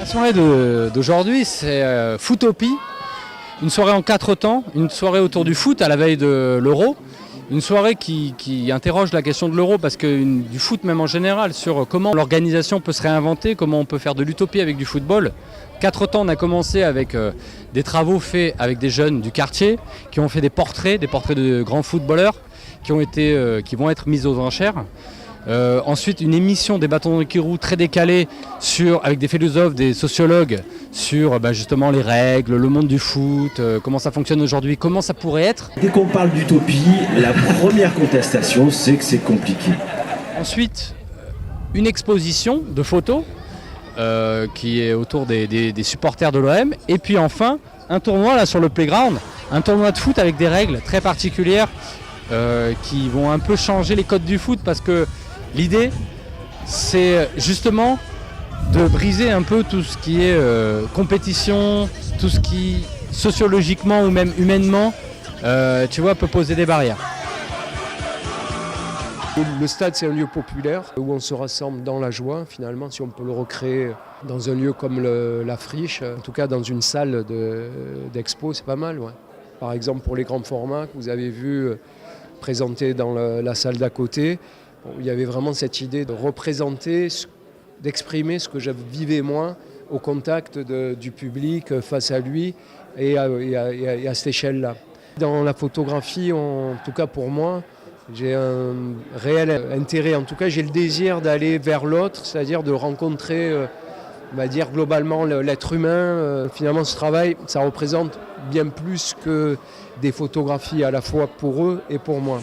soirée d'aujourd'hui, c'est Footopie, une soirée en 4 temps, une soirée autour du foot à la veille de l'Euro, une soirée qui interroge la question de l'Euro parce que du foot même en général, sur comment l'organisation peut se réinventer, comment on peut faire de l'utopie avec du football. 4 temps, on a commencé avec des travaux faits avec des jeunes du quartier qui ont fait des portraits de grands footballeurs qui vont être mis aux enchères. Ensuite, une émission des bâtons de Kirou très décalée avec des philosophes, des sociologues sur justement les règles, le monde du foot, comment ça fonctionne aujourd'hui, comment ça pourrait être. Dès qu'on parle d'utopie, la première contestation, c'est que c'est compliqué. Ensuite, une exposition de photos qui est autour des supporters de l'OM. Et puis enfin, un tournoi là sur le playground, un tournoi de foot avec des règles très particulières qui vont un peu changer les codes du foot parce que l'idée, c'est justement de briser un peu tout ce qui est compétition, tout ce qui, sociologiquement ou même humainement, peut poser des barrières. Le stade, c'est un lieu populaire où on se rassemble dans la joie. Finalement, si on peut le recréer dans un lieu comme la Friche, en tout cas dans une salle d'expo, c'est pas mal. Ouais. Par exemple, pour les grands formats que vous avez vus présentés dans la salle d'à côté, il y avait vraiment cette idée de représenter, d'exprimer ce que je vivais moi au contact du public face à lui et à cette échelle-là. Dans la photographie, en tout cas pour moi, j'ai un réel intérêt, en tout cas j'ai le désir d'aller vers l'autre, c'est-à-dire de rencontrer, on va dire globalement l'être humain. Finalement ce travail, ça représente bien plus que des photographies à la fois pour eux et pour moi.